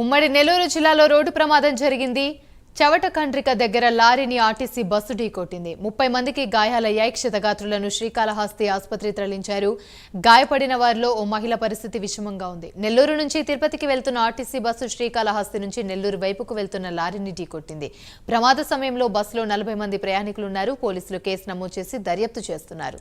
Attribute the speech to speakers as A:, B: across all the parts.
A: ఉమ్మడి నెల్లూరు జిల్లాలో రోడ్డు ప్రమాదం జరిగింది. చవటకండ్రిక దగ్గర లారీని ఆర్టీసీ బస్సు ఢీకొట్టింది. 30 మందికి గాయాలయ్యాయి. క్షతగాత్రులను శ్రీకాళహస్తి ఆసుపత్రికి తరలించారు. గాయపడిన వారిలో ఓ మహిళ పరిస్థితి విషమంగా ఉంది. నెల్లూరు నుంచి తిరుపతికి వెళ్తున్న ఆర్టీసీ బస్సు శ్రీకాళహస్తి నుంచి నెల్లూరు వైపుకు వెళ్తున్న లారీని ఢీకొట్టింది. ప్రమాద సమయంలో బస్సులో 40 మంది ప్రయాణికులున్నారు. పోలీసులు కేసు నమోదు చేసి దర్యాప్తు చేస్తున్నారు.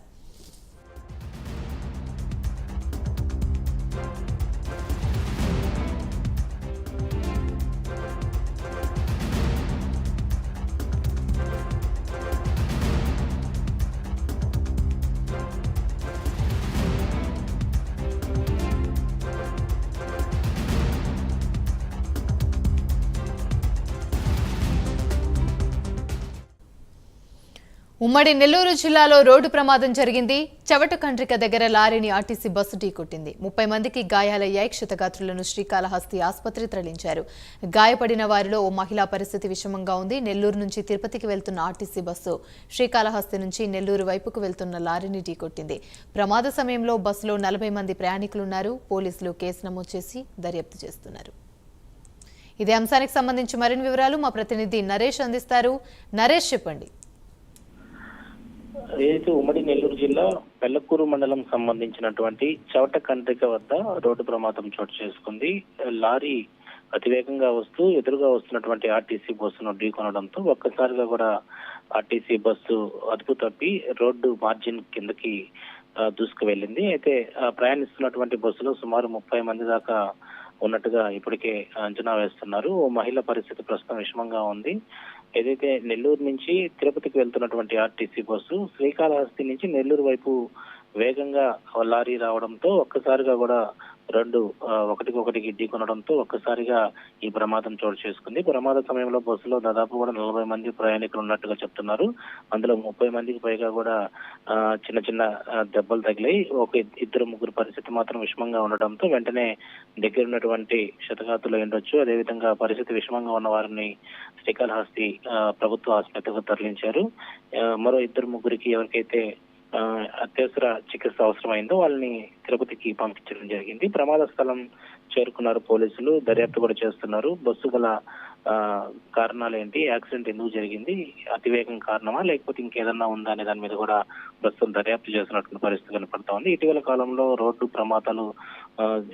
A: ఉమ్మడి నెల్లూరు జిల్లాలో రోడ్డు ప్రమాదం జరిగింది. చవటకండ్రిక దగ్గర లారీని ఆర్టీసీ బస్సు ఢీకొట్టింది. 30 మందికి గాయాలయ్యాయి. క్షతగాత్రులను శ్రీకాళహస్తి ఆసుపత్రికి తరలించారు. గాయపడిన వారిలో ఓ మహిళ పరిస్థితి విషమంగా ఉంది. నెల్లూరు నుంచి తిరుపతికి వెళ్తున్న ఆర్టీసీ బస్సు శ్రీకాళహస్తి నుంచి నెల్లూరు వైపుకు వెళ్తున్న లారీని ఢీకొట్టింది. ప్రమాద సమయంలో బస్సులో 40 మంది ప్రయాణికులున్నారు. పోలీసులు కేసు నమోదు చేసి దర్యాప్తు చేస్తున్నారు. ఇదే అంశానికి సంబంధించి మరిన్ని వివరాలు మా ప్రతినిధి నరేష్ అందిస్తారు. నరేష్, చెప్పండి.
B: ఏదైతే ఉమ్మడి నెల్లూరు జిల్లా పెళ్లకూరు మండలం సంబంధించినటువంటి చవటకండ్రిక వద్ద రోడ్డు ప్రమాదం చోటు చేసుకుంది. లారీ అతివేగంగా వస్తూ ఎదురుగా వస్తున్నటువంటి ఆర్టీసీ బస్సును ఢీకొనడంతో ఒక్కసారిగా కూడా ఆర్టీసీ బస్సు అదుపు తప్పి రోడ్డు మార్జిన్ కిందకి దూసుకు వెళ్ళింది. అయితే ప్రయాణిస్తున్నటువంటి బస్సులో సుమారు 30 మంది దాకా ఉన్నట్టుగా ఇప్పటికే అంచనా వేస్తున్నారు. ఓ మహిళ పరిస్థితి ప్రస్తుతం విషమంగా ఉంది. ఏదైతే నెల్లూరు నుంచి తిరుపతికి వెళ్తున్నటువంటి ఆర్టీసీ బస్సు శ్రీకాళహస్తి నుంచి నెల్లూరు వైపు వేగంగా లారీ రావడంతో ఒక్కసారిగా కూడా రెండు ఒకటికొకటికి ఢీకొనడంతో ఒక్కసారిగా ఈ ప్రమాదం చోటు చేసుకుంది. ప్రమాద సమయంలో బస్సులో దాదాపు కూడా 40 మంది ప్రయాణికులు ఉన్నట్టుగా చెప్తున్నారు. అందులో 30 మందికి పైగా కూడా చిన్న చిన్న దెబ్బలు తగిలాయి. ఇద్దరు ముగ్గురు పరిస్థితి మాత్రం విషమంగా ఉండడంతో వెంటనే దగ్గర ఉన్నటువంటి క్షతగాత్రులు ఉండొచ్చు. అదేవిధంగా పరిస్థితి విషమంగా ఉన్న వారిని శ్రీకాళహస్తి ప్రభుత్వ ఆసుపత్రికి తరలించారు. మరో ఇద్దరు ముగ్గురికి ఎవరికైతే అత్యవసర చికిత్స అవసరమైందో వాళ్ళని తిరుపతికి పంపించడం జరిగింది. ప్రమాద స్థలం చేరుకున్నారు పోలీసులు, దర్యాప్తు కూడా చేస్తున్నారు. బస్సు గల కారణాలు ఏంటి, యాక్సిడెంట్ ఎందుకు జరిగింది, అతివేగం కారణమా లేకపోతే ఇంకేదన్నా ఉందా అనే దాని మీద కూడా ప్రస్తుతం దర్యాప్తు చేస్తున్నటువంటి పరిస్థితి కనపడతా ఉంది. ఇటీవల కాలంలో రోడ్డు ప్రమాదాలు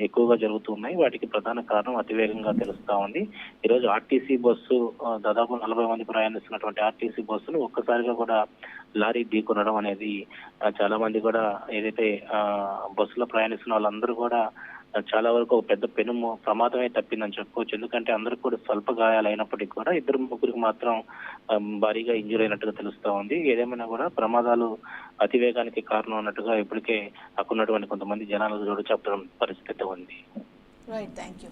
B: ఎక్కువగా జరుగుతున్నాయి. వాటికి ప్రధాన కారణం అతివేగంగా తెలుస్తా ఉంది. ఈరోజు ఆర్టీసీ బస్సు దాదాపు 40 మంది ప్రయాణిస్తున్నటువంటి ఆర్టీసీ బస్సును ఒక్కసారిగా కూడా లారీ ఢీకొనడం అనేది చాలా మంది కూడా ఏదైతే బస్సులో ప్రయాణిస్తున్న వాళ్ళందరూ కూడా చాలా వరకు ఒక పెద్ద పెనుము ప్రమాదమే తప్పిందని చెప్పుకోవచ్చు. ఎందుకంటే అందరికి కూడా స్వల్ప గాయాలు అయినప్పటికీ కూడా ఇద్దరు ముగ్గురికి మాత్రం భారీగా ఇంజూర్ అయినట్టుగా తెలుస్తా ఉంది. ఏదేమైనా కూడా ప్రమాదాలు అతివేగానికి కారణం అన్నట్టుగా ఇప్పటికే అక్కడ ఉన్నటువంటి కొంతమంది జనాలు చెప్పడం పరిస్థితి ఉంది.
A: Right, thank you.